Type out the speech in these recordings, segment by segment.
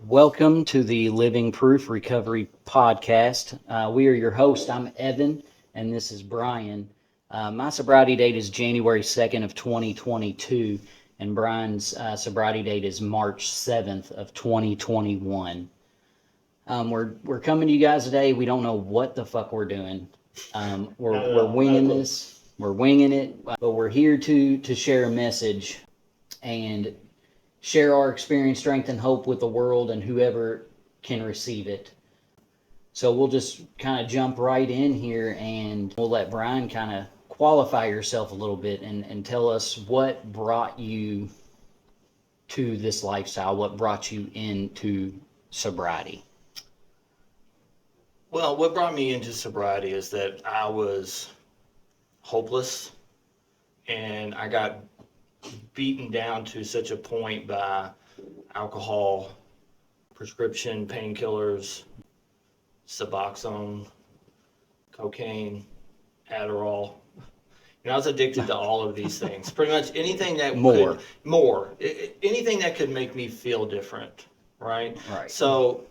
Welcome to the Living Proof Recovery Podcast. We are your host. I'm Evan, and this is Brian. My sobriety date is January 2nd of 2022, and Brian's sobriety date is March 7th of 2021. We're coming to you guys today. We don't know what the fuck we're doing. We're winging this. We're winging it, but we're here to share a message and share our experience, strength, and hope with the world and whoever can receive it. So we'll just kind of jump right in here and we'll let Brian kind of qualify yourself a little bit and tell us what brought you to this lifestyle, what brought you into sobriety. Well, what brought me into sobriety is that I was hopeless and I got beaten down to such a point by alcohol, prescription painkillers, Suboxone, cocaine, Adderall. I was addicted to all of these things. Pretty much anything that anything that could make me feel different, right? Right. So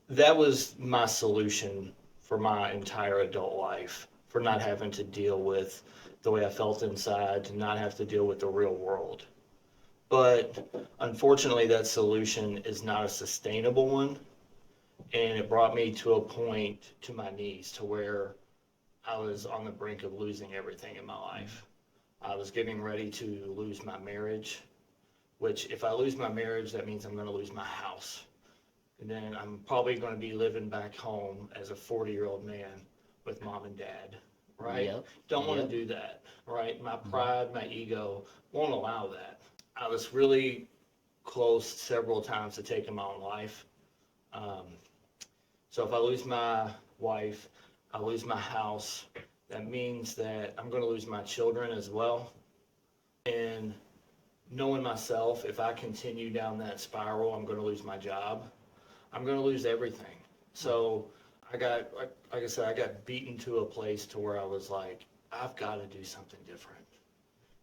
that was my solution for my entire adult life, for not having to deal with the way I felt inside, to not have to deal with the real world. But unfortunately, that solution is not a sustainable one. And it brought me to a point, to my knees, to where I was on the brink of losing everything in my life. I was getting ready to lose my marriage, which if I lose my marriage, that means I'm going to lose my house. And then I'm probably going to be living back home as a 40-year-old man with mom and dad, right? Yep. Don't want to do that, right? My pride, my ego won't allow that. I was really close several times to taking my own life. So if I lose my wife, I lose my house, that means that I'm going to lose my children as well. And knowing myself, if I continue down that spiral, I'm going to lose my job. I'm going to lose everything. So like I said, I got beaten to a place to where I was like, I've got to do something different.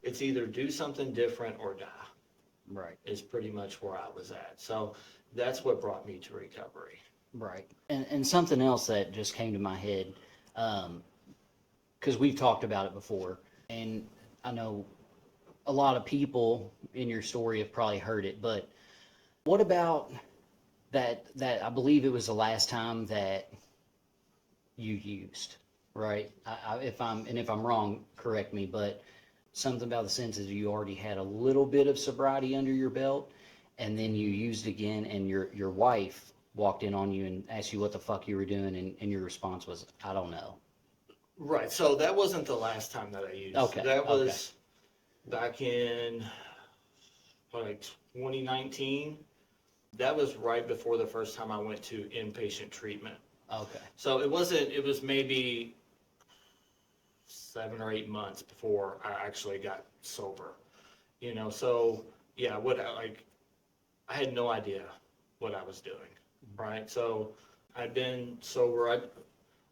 It's either do something different or die. Right. Is pretty much where I was at. So that's what brought me to recovery. Right. And something else that just came to my head, because we've talked about it before, and I know a lot of people in your story have probably heard it, but what about that I believe it was the last time that you used, right? If I'm wrong, correct me, but something about the sense is you already had a little bit of sobriety under your belt, and then you used again, and your wife walked in on you and asked you what the fuck you were doing, and your response was, I don't know. Right. So that wasn't the last time that I used. Okay. That was back in like 2019. That was right before the first time I went to inpatient treatment. Okay. So it was maybe 7 or 8 months before I actually got sober. So yeah, I had no idea what I was doing, right? So I'd been sober.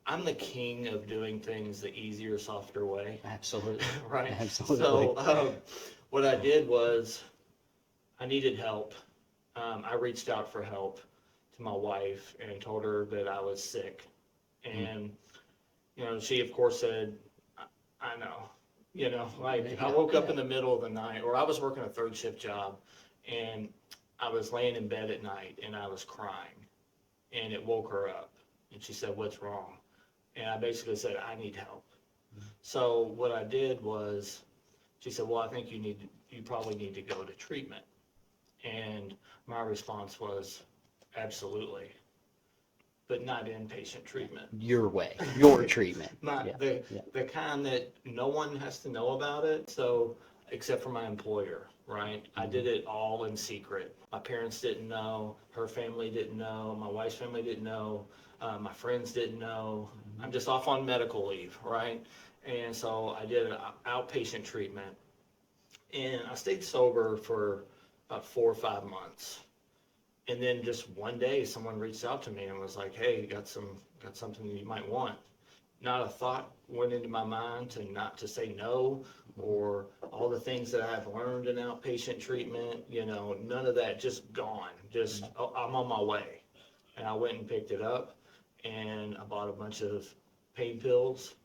I'm the king of doing things the easier, softer way, Absolutely. right? Absolutely. So what I did was I needed help. I reached out for help to my wife and told her that I was sick. And, she of course said, I know, I woke up in the middle of the night, or I was working a third shift job, and I was laying in bed at night and I was crying, and it woke her up. And she said, what's wrong? And I basically said, I need help. So what I did was, she said, well, I think you probably need to go to treatment. And my response was, absolutely, but not inpatient treatment. Your way, your treatment. The kind that no one has to know about it, so except for my employer, right? I did it all in secret. My parents didn't know, her family didn't know, my wife's family didn't know, my friends didn't know. I'm just off on medical leave, right? And so I did an outpatient treatment, and I stayed sober for about 4 or 5 months. And then just one day, someone reached out to me and was like, "Hey, got something you might want." not a thought went into my mind to not to say no, or all the things that I've learned in outpatient treatment, none of that, just gone. Just, oh, I'm on my way. And I went and picked it up, and I bought a bunch of pain pills,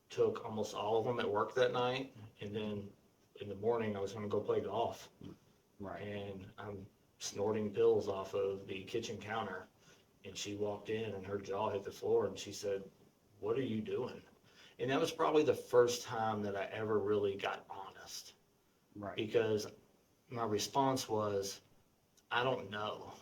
took almost all of them at work that night, and then in the morning I was going to go play golf. Right. And I'm snorting pills off of the kitchen counter. And she walked in and her jaw hit the floor and she said, "What are you doing?" And that was probably the first time that I ever really got honest, Right. because my response was, "I don't know."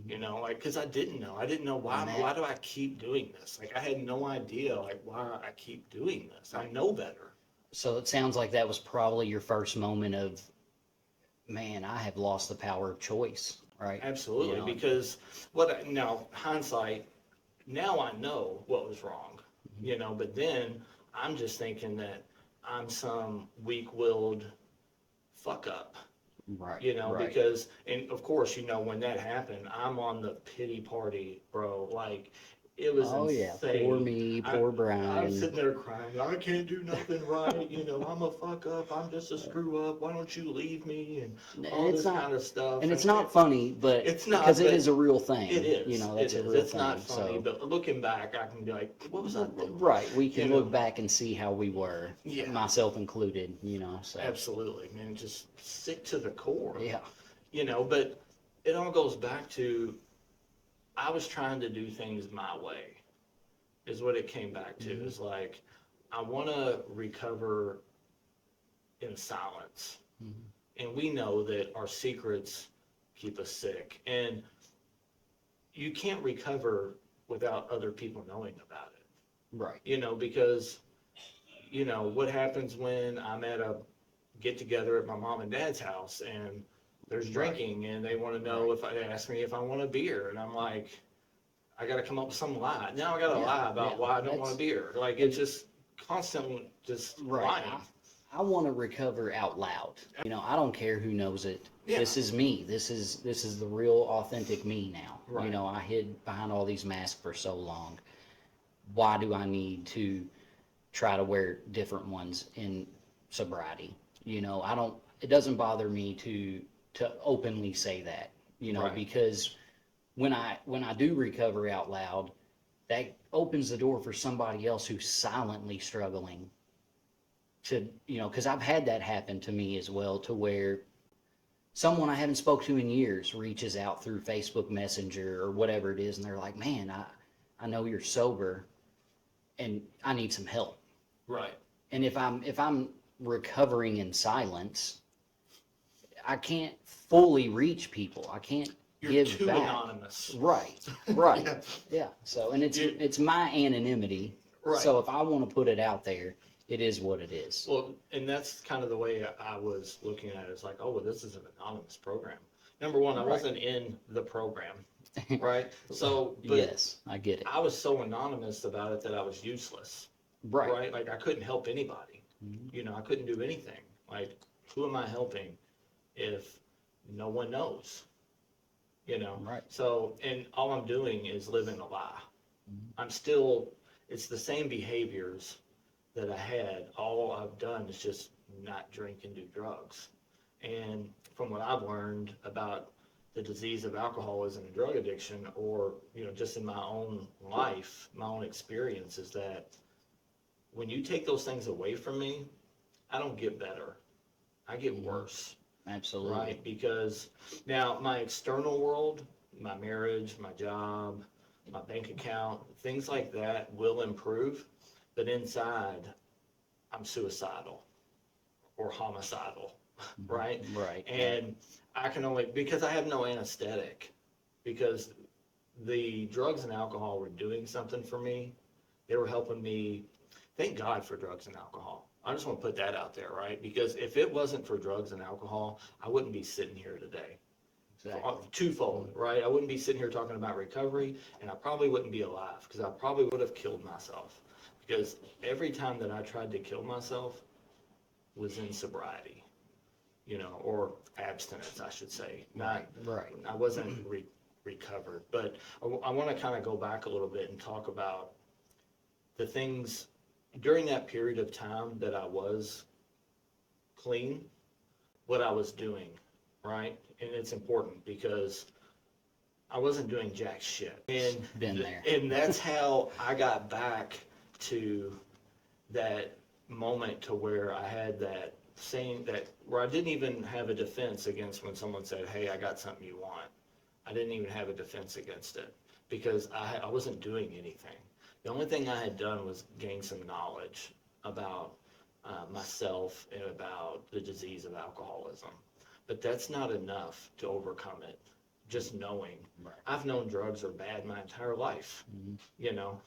Because I didn't know. I didn't know why do I keep doing this? Like, I had no idea, like, why I keep doing this. I know better. So it sounds like that was probably your first moment of, man, I have lost the power of choice, right? Absolutely, because now hindsight, now I know what was wrong, but then I'm just thinking that I'm some weak-willed fuck up, Right. because, and of course, when that happened, I'm on the pity party, bro. Like, it was Oh yeah, insane. poor me, poor I'm Brian. sitting there crying. I can't do nothing right. I'm a fuck up. I'm just a screw up. Why don't you leave me? And all it's this not, kind of stuff. and it's not funny, but It's not, because it but is a real thing. it is. That's It a is. real It's thing. not funny, So, but looking back, I can be like, what was I doing? right, we can You look know? back and see how we were, Yeah. myself included. So Absolutely, man. Just sick to the core. yeah, But it all goes back to, I was trying to do things my way, is what it came back to. It's like, I want to recover in silence. And we know that our secrets keep us sick. And you can't recover without other people knowing about it. right, Because, what happens when I'm at a get together at my mom and dad's house and there's drinking and they want to know if they ask me if I want a beer, and I'm like, I got to come up with some lie. Now I got to Yeah, lie about yeah, why I don't want a beer. Like, it's just constant, just right. lying. I want to recover out loud. I don't care who knows it. Yeah. This is me. This is the real authentic me now. Right. I hid behind all these masks for so long. Why do I need to try to wear different ones in sobriety? I don't, it doesn't bother me to openly say that, Right. because when I do recover out loud, that opens the door for somebody else who's silently struggling to, because I've had that happen to me as well, to where someone I haven't spoke to in years reaches out through Facebook Messenger or whatever it is, and they're like, "Man, I know you're sober, and I need some help." Right. And if I'm recovering in silence, I can't fully reach people. I can't You're give too back. anonymous. Right. Yeah. So, and it's my anonymity. Right. So if I want to put it out there, it is what it is. Well, and that's kind of the way I was looking at it. It's like, oh, well, this is an anonymous program. Number one, I Right. wasn't in the program, right? So, but Yes, I get it. I was so anonymous about it that I was useless, Right. right? Like, I couldn't help anybody. I couldn't do anything. Like, who am I helping if no one knows? Right. So, and all I'm doing is living a lie. I'm still, it's the same behaviors that I had. All I've done is just not drink and do drugs. And from what I've learned about the disease of alcoholism and drug addiction, or, just in my own life, my own experience, is that when you take those things away from me, I don't get better. I get worse. Absolutely. Right, because now my external world, my marriage, my job, my bank account, things like that will improve, but inside, I'm suicidal or homicidal, right? Right. And I can only, because I have no anesthetic, because the drugs and alcohol were doing something for me. They were helping me. Thank God for drugs and alcohol. I just want to put that out there, right? Because if it wasn't for drugs and alcohol, I wouldn't be sitting here today. Exactly. Twofold, right? I wouldn't be sitting here talking about recovery, and I probably wouldn't be alive, because I probably would have killed myself. Because every time that I tried to kill myself was in sobriety, or abstinence, I should say. Not, Right. I wasn't recovered. But I want to kind of go back a little bit and talk about the things during that period of time that I was clean, what I was doing, right? And it's important because I wasn't doing jack shit. And Been there. and that's how I got back to that moment to where I had that saying that where I didn't even have a defense against when someone said, "Hey, I got something you want." I didn't even have a defense against it because I wasn't doing anything. The only thing I had done was gain some knowledge about myself and about the disease of alcoholism. But that's not enough to overcome it. Just knowing. Right. I've known drugs are bad my entire life, you know,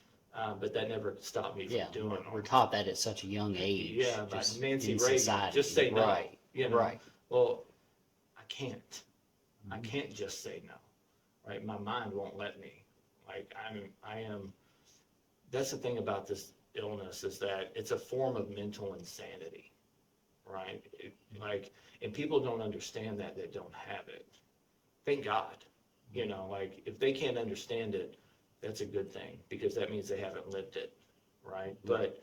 but that never stopped me from Yeah, doing we're them. taught that at such a young age. Yeah, by just Nancy in Reagan, society. just say no. Right, You know, right. well, I can't. I can't just say no, right? My mind won't let me. Like I am. That's the thing about this illness is that it's a form of mental insanity, right? Like, and people don't understand that they don't have it. Thank God, you know. Like, if they can't understand it, that's a good thing because that means they haven't lived it, right? But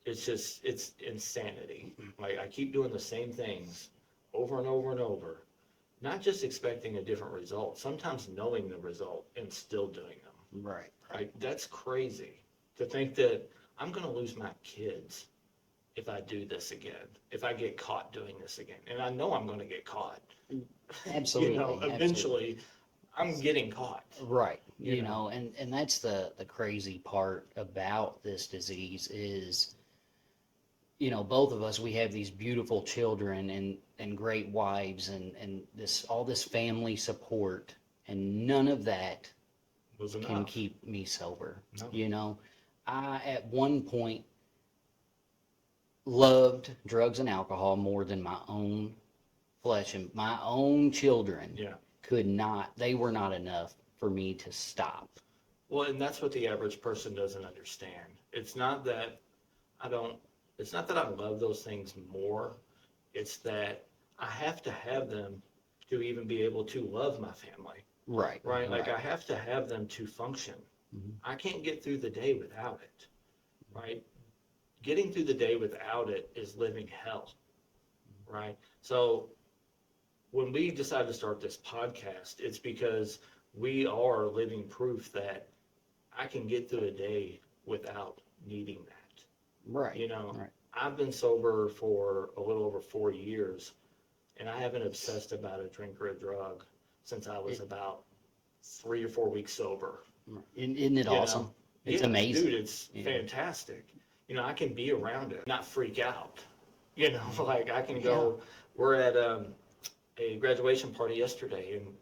it's just it's insanity. Like I keep doing the same things over and over and over, not just expecting a different result, sometimes knowing the result and still doing them. Right. Right? That's crazy to think that I'm going to lose my kids if I do this again, if I get caught doing this again. And I know I'm going to get caught. Absolutely. You know, absolutely. eventually I'm getting caught. Right. You You know. know, and that's the crazy part about this disease is, you know, both of us, we have these beautiful children and great wives and this all this family support, and none of that Was can enough. keep me sober. No. You know, I at one point loved drugs and alcohol more than my own flesh, and my own children Yeah. could not, they were not enough for me to stop. Well, and that's what the average person doesn't understand. It's not that I don't, it's not that I love those things more. It's that I have to have them to even be able to love my family, Right. right? Like right. I have to have them to function. Mhm. I can't get through the day without it, right? Getting through the day without it is living hell, right? So when we decided to start this podcast, it's because we are living proof that I can get through a day without needing that. Right. You know, Right. I've been sober for a little over 4 years, and I haven't obsessed about a drink or a drug since I was about 3 or 4 weeks sober. Isn't it You awesome? know? It's Yeah, amazing. dude, it's Yeah. fantastic. You know, I can be around it, not freak out. You know, like I can go. We're at a graduation party yesterday, and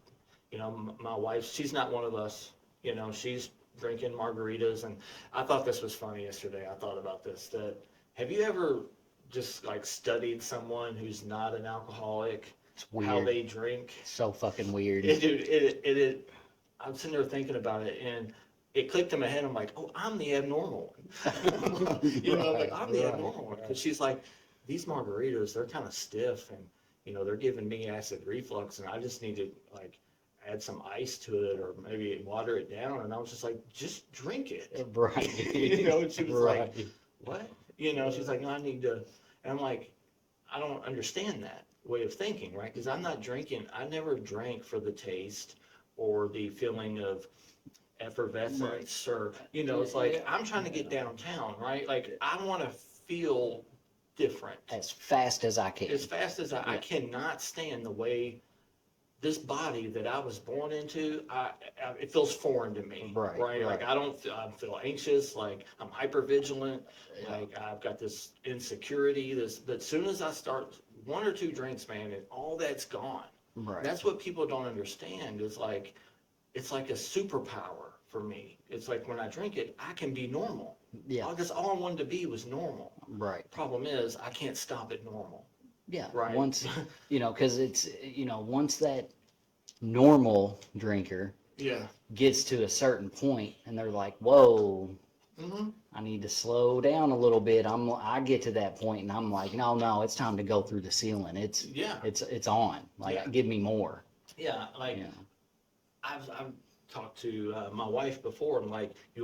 you know, my wife, she's not one of us. You know, she's drinking margaritas, and I thought this was funny yesterday. I thought about this. That have you ever just like studied someone who's not an alcoholic, It's how weird. they drink? So fucking weird. Dude, I'm sitting there thinking about it, and it clicked in my head. I'm like, oh, I'm the abnormal one. You know, like I'm the Right, abnormal one because she's like, these margaritas, they're kind of stiff, and you know, they're giving me acid reflux, and I just need to like add some ice to it or maybe water it down. And I was just like, just drink it. Right. You know, and she was like, Right. what? You know, she's like, no, I need to. And I'm like, I don't understand that way of thinking, right? Because I'm not drinking. I never drank for the taste or the feeling of effervescence or, you know, it's like, I'm trying to get downtown, right? Like, I want to feel different As fast as I can. as fast as I Yeah. cannot stand the way this body that I was born into, it feels foreign to me, Right, right? Like right. I feel anxious, like I'm hyper vigilant, like I've got this insecurity. But as soon as I start one or two drinks, man, and all that's gone. Right. That's what people don't understand. Is like it's like a superpower for me. It's like when I drink it, I can be normal. Yeah. Because all I wanted to be was normal. Right. Problem is, I can't stop at normal. Yeah. Right. Once, you know, because it's, you know, once that normal drinker Yeah. gets to a certain point and they're like, whoa, Mm-hmm. I need to slow down a little bit. I get to that point and I'm like, no, it's time to go through the ceiling. Yeah. It's on. Like, Yeah. give me more. Yeah. Like You know. I've talked to my wife before. I'm like, you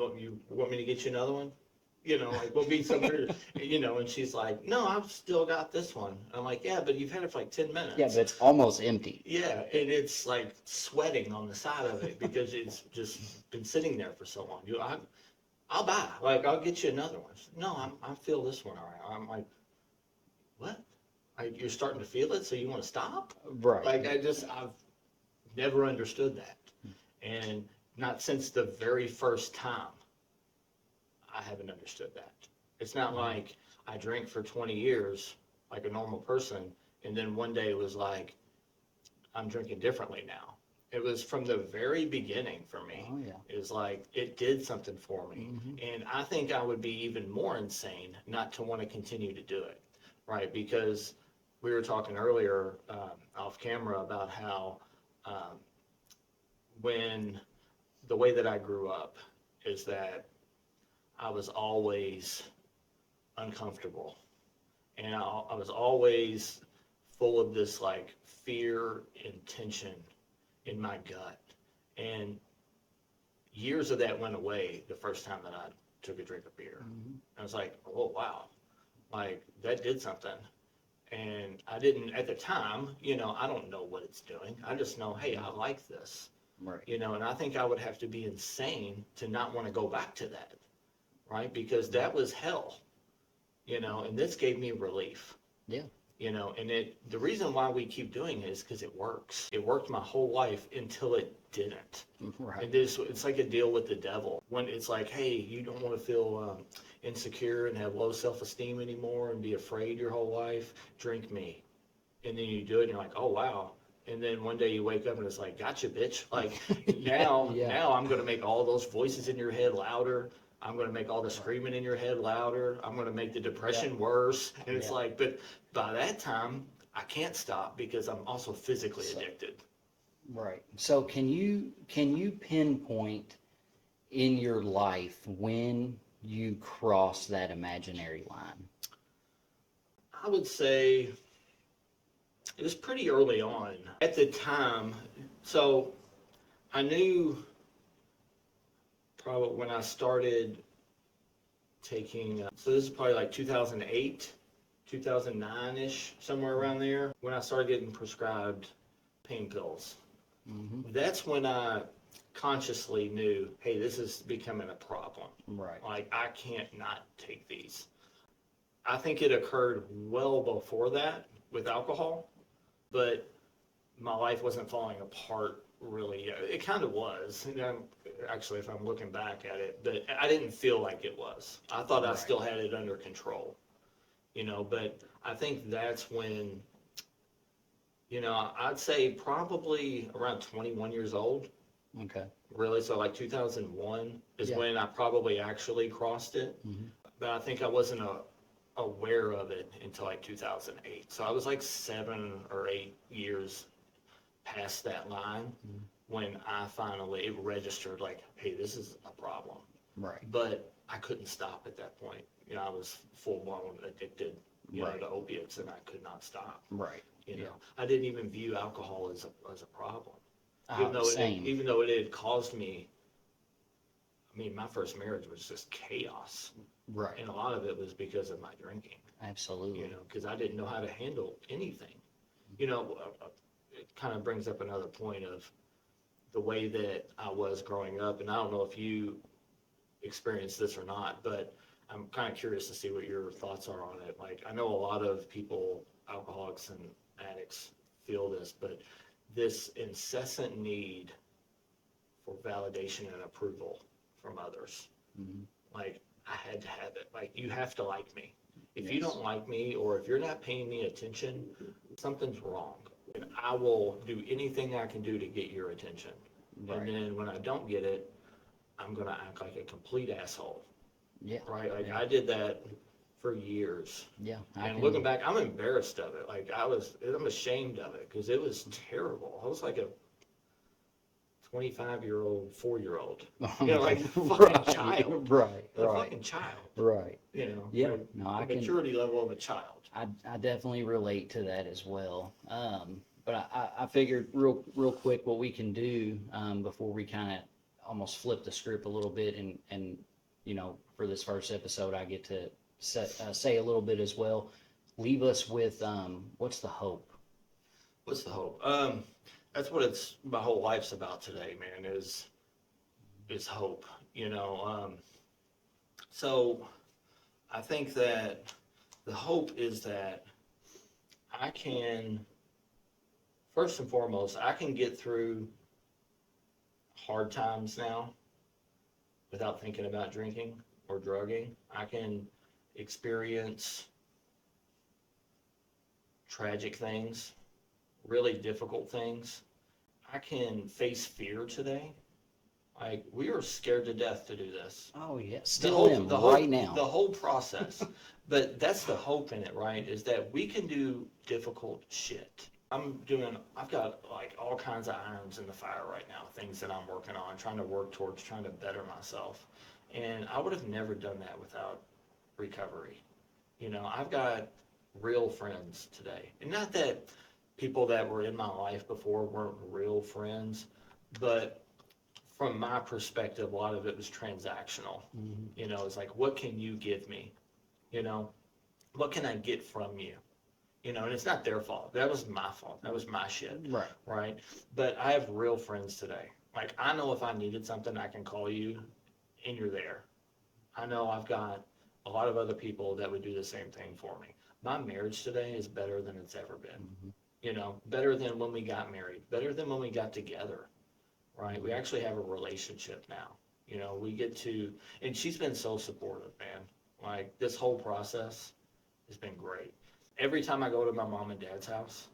want me to get you another one? like we'll be somewhere, and she's like, no, I've still got this one. I'm like, yeah, but you've had it for like 10 minutes. Yeah, but it's almost empty. Yeah, and it's like sweating on the side of it because it's just been sitting there for so long. I'll buy, like, I'll get you another one. No, I feel this one all right. I'm like, what? Like, you're starting to feel it, so you want to stop? Right. Like, I've never understood that. And not since the very first time, I haven't understood that. It's not like I drank for 20 years like a normal person, and then one day it was like, I'm drinking differently now. It was from the very beginning for me. Oh, yeah. It was like, it did something for me. And I think I would be even more insane not to want to continue to do it, right? Because we were talking earlier off camera about how when the way that I grew up is that I was always uncomfortable. And I was always full of this like fear and tension in my gut. And years of that went away the first time that I took a drink of beer. I was like, oh, wow, like that did something. And I didn't, at the time, I don't know what it's doing. I just know, hey, I like this, Right. and I think I would have to be insane to not want to go back to that, right? Because that was hell, and this gave me relief. Yeah. And the reason why we keep doing it is because it works. It worked my whole life until it didn't. Right. It's like a deal with the devil. When it's like, hey, you don't want to feel insecure and have low self-esteem anymore and be afraid your whole life, drink me. And then you do it and you're like, oh, wow. And then one day you wake up and it's like, gotcha, bitch. Like now, Yeah. now I'm going to make all those voices in your head louder. I'm going to make all the screaming in your head louder. I'm going to make the depression worse. And it's Yeah. like, but by that time, I can't stop because I'm also physically addicted. Right. So can you pinpoint in your life when you cross that imaginary line? I would say it was pretty early on. At the time, so I knew probably when I started taking, so this is probably like 2008, 2009-ish, somewhere around there, when I started getting prescribed pain pills. That's when I consciously knew, hey, this is becoming a problem. Right. Like, I can't not take these. I think it occurred well before that with alcohol, but my life wasn't falling apart really yet. It kind of was, actually, if I'm looking back at it, but I didn't feel like it was. I thought I Right. still had it under control, but I think that's when, I'd say probably around 21 years old, Okay. really. So like 2001 is Yeah. when I probably actually crossed it, but I think I wasn't aware of it until like 2008. So I was like 7 or 8 years past that line when I finally registered like, hey, this is a problem. Right. But I couldn't stop at that point. I was full blown addicted, Right. to opiates, and I could not stop. Right. I didn't even view alcohol as a problem, Same. even though it had caused me. I mean, my first marriage was just chaos, Right. and a lot of it was because of my drinking. Absolutely. Because I didn't know how to handle anything. It kind of brings up another point of the way that I was growing up, and I don't know if you experienced this or not, but I'm kind of curious to see what your thoughts are on it. Like, I know a lot of people, alcoholics and addicts, feel this, but this incessant need for validation and approval from others. Like, I had to have it. Like, you have to like me. If you Yes. don't like me, or if you're not paying me attention, something's wrong. And I will do anything I can do to get your attention. Right. And then when I don't get it, I'm going to act like a complete asshole. Yeah. Right? Like, Yeah. I did that for years. Yeah. And looking back, I'm embarrassed of it. Like, I'm ashamed of it because it was terrible. I was like a 25-year-old, 4-year-old. Like a fucking child. Right. A Right. fucking child. Right. Yeah. Like, No, I the can. maturity level of a child. I definitely relate to that as well. But I figured real quick what we can do before we kind of almost flip the script a little bit and for this first episode, I get to say a little bit as well. Leave us with what's the hope? What's the hope? That's what my whole life's about today, man, is hope, So I think that the hope is that I can, first and foremost, I can get through hard times now without thinking about drinking or drugging. I can experience tragic things, really difficult things. I can face fear today. Like, we are scared to death to do this. Oh yeah, still am right now. The whole process. But that's the hope in it, right? Is that we can do difficult shit. I've got like all kinds of irons in the fire right now, things that I'm working on, trying to work towards, trying to better myself. And I would have never done that without recovery. I've got real friends today. And not that people that were in my life before weren't real friends, but from my perspective, a lot of it was transactional. It's like, what can you give me? What can I get from you? And it's not their fault. That was my fault. That was my shit. Right. But I have real friends today. Like, I know if I needed something, I can call you and you're there. I know I've got a lot of other people that would do the same thing for me. My marriage today is better than it's ever been. Better than when we got married, better than when we got together. Right. We actually have a relationship now. We get to, and she's been so supportive, man. Like, this whole process has been great. Every time I go to my mom and dad's house,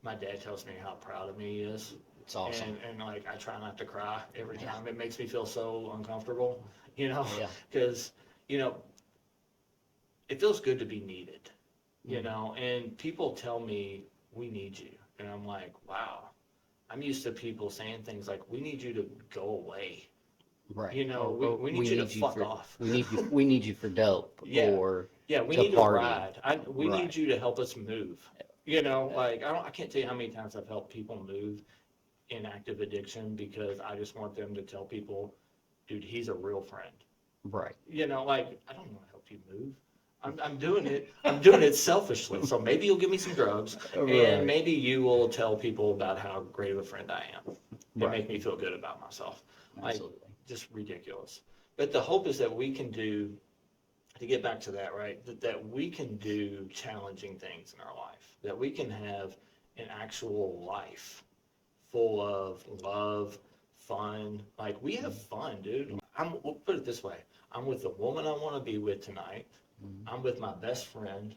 my dad tells me how proud of me he is. It's awesome. And like, I try not to cry every time. It makes me feel so uncomfortable, because, it feels good to be needed, and people tell me, we need you. And I'm like, wow, I'm used to people saying things like, we need you to go away. Right. We need you to fuck off. We need you for dope. Yeah. Or we to need party. a ride. We need you to help us move. Like, I can't tell you how many times I've helped people move in active addiction because I just want them to tell people, dude, he's a real friend. Right. Like, I don't want to help you move. I'm doing it. I'm doing it selfishly. So maybe you'll give me some drugs, and maybe you will tell people about how great of a friend I am, and make me feel good about myself. Absolutely. Like, just ridiculous. But the hope is that we can do, to get back to that, right? That we can do challenging things in our life. That we can have an actual life full of love, fun. Like, we have fun, dude. We'll put it this way. I'm with the woman I want to be with tonight. I'm with my best friend.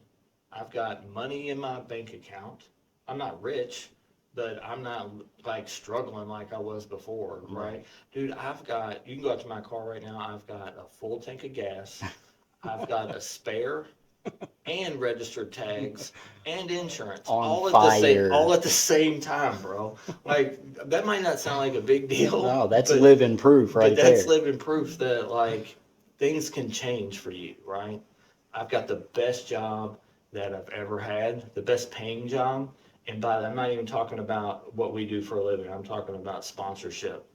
I've got money in my bank account. I'm not rich, but I'm not like struggling like I was before, right? Dude, you can go out to my car right now. I've got a full tank of gas. I've got a spare and registered tags and insurance all at the same time, bro. Like, that might not sound like a big deal. No, that's living proof right there. That's living proof that, like, things can change for you, right? I've got the best job that I've ever had, the best paying job. And by that, I'm not even talking about what we do for a living. I'm talking about sponsorship.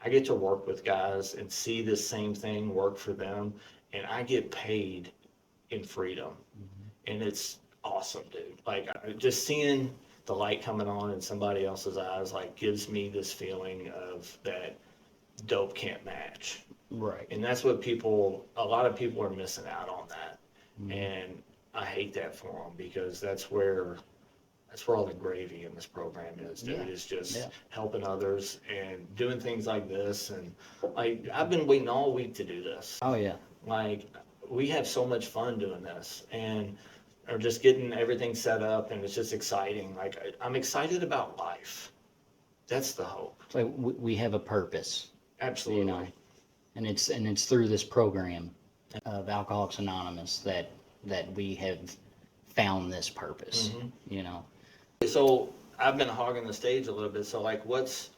I get to work with guys and see this same thing work for them, and I get paid in freedom. And it's awesome, dude. Like, just seeing the light coming on in somebody else's eyes, like, gives me this feeling of that dope can't match. Right. And that's what a lot of people are missing out on that. And I hate that for them, because that's where all the gravy in this program is, dude. It's just helping others and doing things like this. And, like, I've been waiting all week to do this. Oh yeah. Like, we have so much fun doing this, and are just getting everything set up, and it's just exciting. Like, I'm excited about life. That's the hope. Like, we have a purpose. Absolutely. And it's through this program of Alcoholics Anonymous that we have found this purpose. So I've been hogging the stage a little bit. So, like, what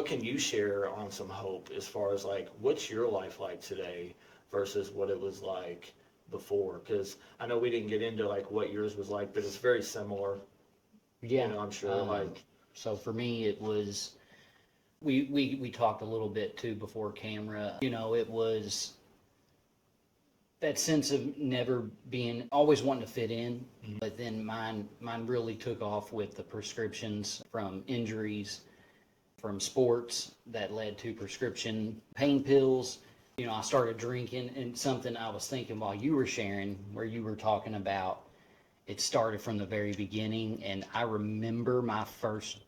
can you share on some hope as far as, like, what's your life like today versus what it was like before? Because I know we didn't get into, like, what yours was like, but it's very similar. Yeah. I'm sure. So for me, it was, we talked a little bit too before camera. It was that sense of never being, always wanting to fit in. Mhm. But then mine really took off with the prescriptions from injuries, from sports that led to prescription pain pills. You know, I started drinking, and something I was thinking while you were sharing, where you were talking about it started from the very beginning. And I remember my first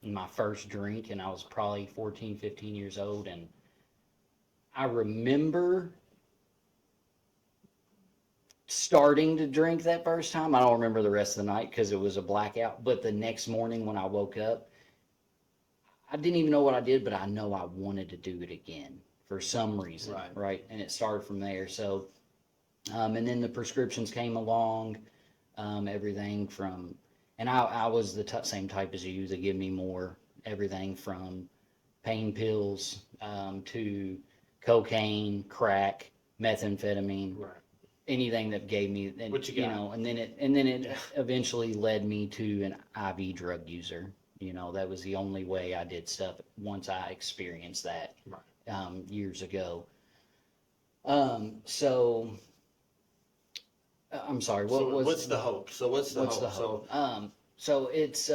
my first drink, and I was probably 14, 15 years old. And I remember starting to drink that first time. I don't remember the rest of the night because it was a blackout. But the next morning when I woke up, I didn't even know what I did, but I know I wanted to do it again for some reason, Right. right? And it started from there. So, and then the prescriptions came along, everything from, and I was the same type as you. They give me more, everything from pain pills to cocaine, crack, methamphetamine, Right. anything that gave me, and, What you got? know, and then it eventually led me to an IV drug user. You know, that was the only way I did stuff once I experienced that Right. years ago. So I'm sorry. What So was what's the hope? So what's the what's hope? the hope? So it's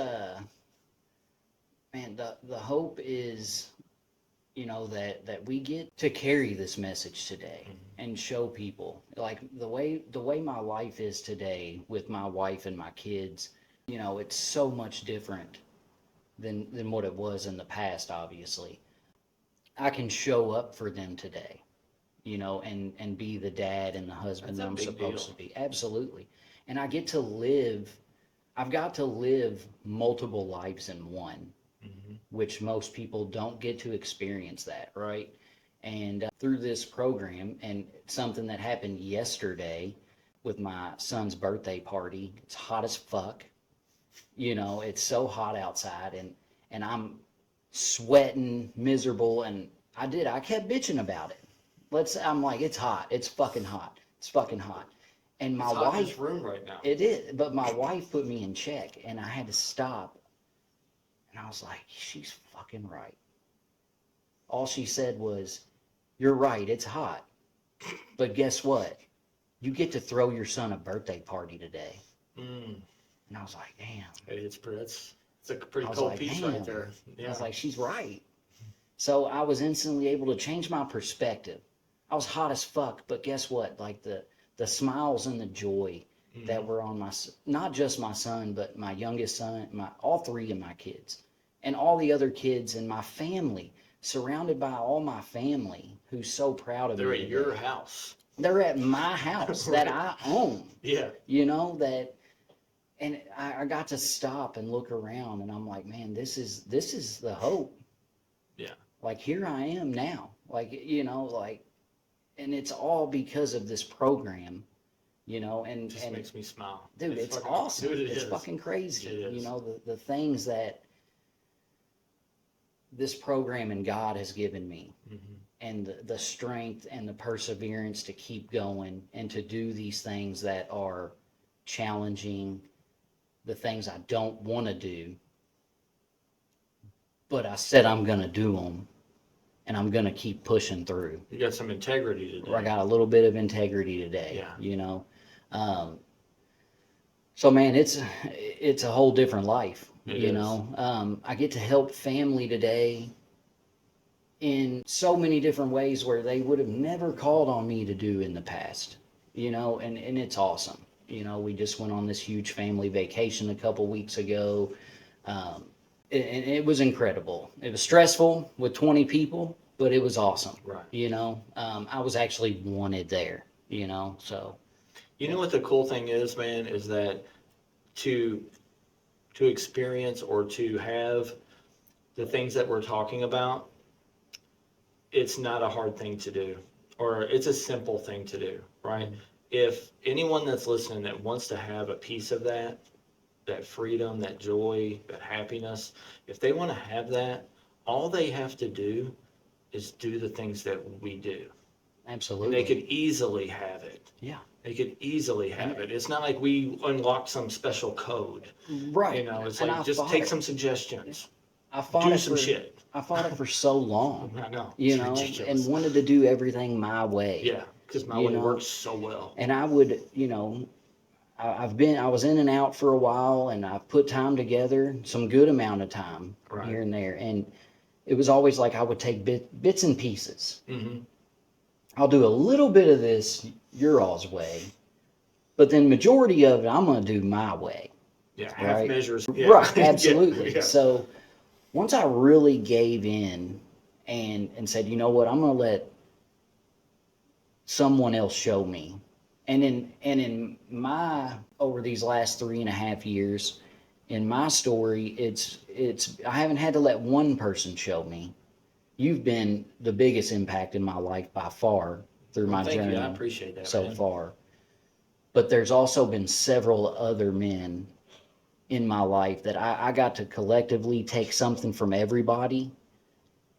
man, the hope is, you know, that we get to carry this message today and show people, like the way my life is today with my wife and my kids. You know, it's so much different than what it was in the past. Obviously, I can show up for them today, you know, and be the dad and the husband That's that a I'm big supposed deal. to be. Absolutely. And I get to live, I've got to live multiple lives in one, Mhm. which most people don't get to experience that, right? And through this program, and something that happened yesterday with my son's birthday party, it's hot as fuck. You know, it's so hot outside, and I'm sweating, miserable, and I kept bitching about it. I'm like, it's hot, it's fucking hot, it's fucking hot. And my It's hot in wife, this room right now. it is, but my wife put me in check, and I had to stop, and I was like, she's fucking right. All she said was, you're right, it's hot, but guess what? You get to throw your son a birthday party today. Mm. And I was like, damn. Hey, it's a pretty I was cold like, piece damn. right there. I Yeah. was like, she's right. So I was instantly able to change my perspective. I was hot as fuck, but guess what? Like the smiles and the joy that Mhm. were on not just my son, but my youngest son, all three of my kids, and all the other kids in my family, surrounded by all my family who's so proud of They're me at your today. house. They're at my house that Right. I own, Yeah. you know, and I got to stop and look around, and I'm like, man, this is the hope. Yeah. Like, here I am now, like, you know, like, and it's all because of this program, you know. It and just and makes me smile. dude, it's fucking awesome. Dude, it It's is. fucking crazy, It you is. know, the things that this program and God has given me, Mhm. and the strength and the perseverance to keep going and to do these things that are challenging, the things I don't want to do, but I said I'm going to do them, and I'm going to keep pushing through. You got some integrity I today. got a little bit of integrity today, Yeah. you know. Um, so man, it's a whole different life, It you is. know. I get to help family today in so many different ways where they would have never called on me to do in the past, you know, and it's awesome. You know, we just went on this huge family vacation a couple weeks ago. Um, and it was incredible. It was stressful with 20 people, but it was awesome. Right. You know, I was actually wanted there, you know, so. You know what the cool thing is, man, is that to to experience or to have the things that we're talking about, it's not a hard thing to do, or it's a simple thing to do, right? If anyone that's listening that wants to have a piece of that, that freedom, that joy, that happiness, if they want to have that, all they have to do is do the things that we do. And Absolutely. they could easily have it. Yeah. They could easily have it. It's not like we unlocked some special code. Right. You know, it's And like just take some suggestions. I fought Do it some for shit. I fought it for so long, I know. you It's know, ridiculous. and wanted to do everything my way. Yeah. Because my you way know? works so well. And I would, I was in and out for a while, and I put time together, some good amount of time Right. here and there. And it was always like I would take bits and pieces. Mm-hmm. I'll do a little bit of this your all's way, but then majority of it I'm going to do my way. Yeah, half Right. measures. Right, absolutely. Yeah. So once I really gave in and said, you know what, I'm going to let someone else show me. And in my, over these last 3.5 years, in my story, it's I haven't had to let one person show me. You've been the biggest impact in my life by far through Well, my thank journey you. I appreciate that, so man. far. But there's also been several other men in my life that I got to collectively take something from everybody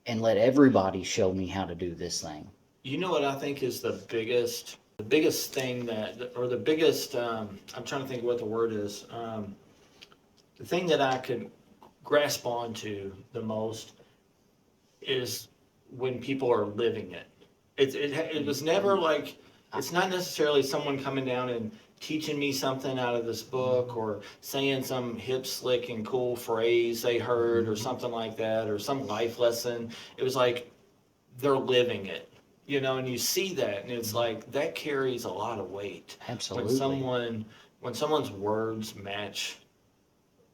and let everybody show me how to do this thing. You know what I think is the biggest thing that, or the biggest, I'm trying to think what the word is. The thing that I could grasp onto the most is when people are living it. It was never like, it's not necessarily someone coming down and teaching me something out of this book or saying some hip, slick, and cool phrase they heard or something like that or some life lesson. It was like they're living it, and you see that, and it's like that carries a lot of weight. Absolutely. When someone's words match,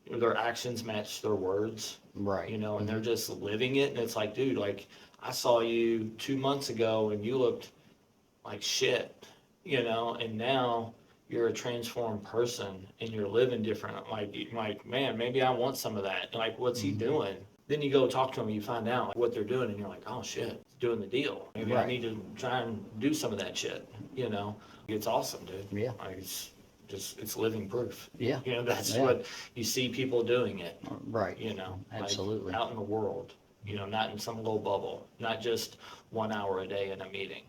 their actions match their words, Right. and they're just living it, and it's like, dude, like I saw you 2 months ago and you looked like shit, and now you're a transformed person and you're living different. Like, man, maybe I want some of that. Like, what's he doing? Then you go talk to them, you find out what they're doing, and you're like, oh shit, it's doing the deal. Maybe I Right. need to try and do some of that shit. It's awesome, dude. Yeah. Like, it's living proof. Yeah. That's Yeah. what you see people doing it. Right. Like Absolutely. out in the world. Not in some little bubble. Not just 1 hour a day in a meeting.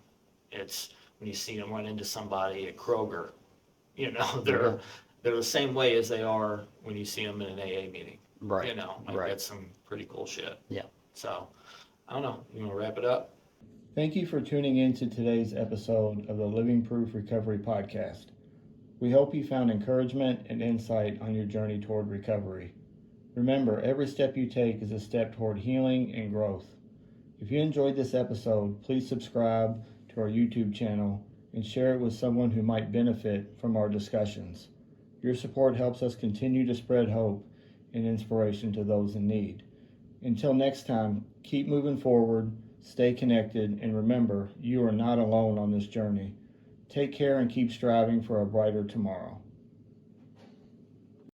It's when you see them run into somebody at Kroger. They're the same way as they are when you see them in an AA meeting. Right. Right. That's some pretty cool shit. Yeah. So, I don't know. You want to wrap it up? Thank you for tuning in to today's episode of the Living Proof Recovery Podcast. We hope you found encouragement and insight on your journey toward recovery. Remember, every step you take is a step toward healing and growth. If you enjoyed this episode, please subscribe to our YouTube channel and share it with someone who might benefit from our discussions. Your support helps us continue to spread hope and inspiration to those in need. Until next time, keep moving forward, stay connected, and remember, you are not alone on this journey. Take care and keep striving for a brighter tomorrow.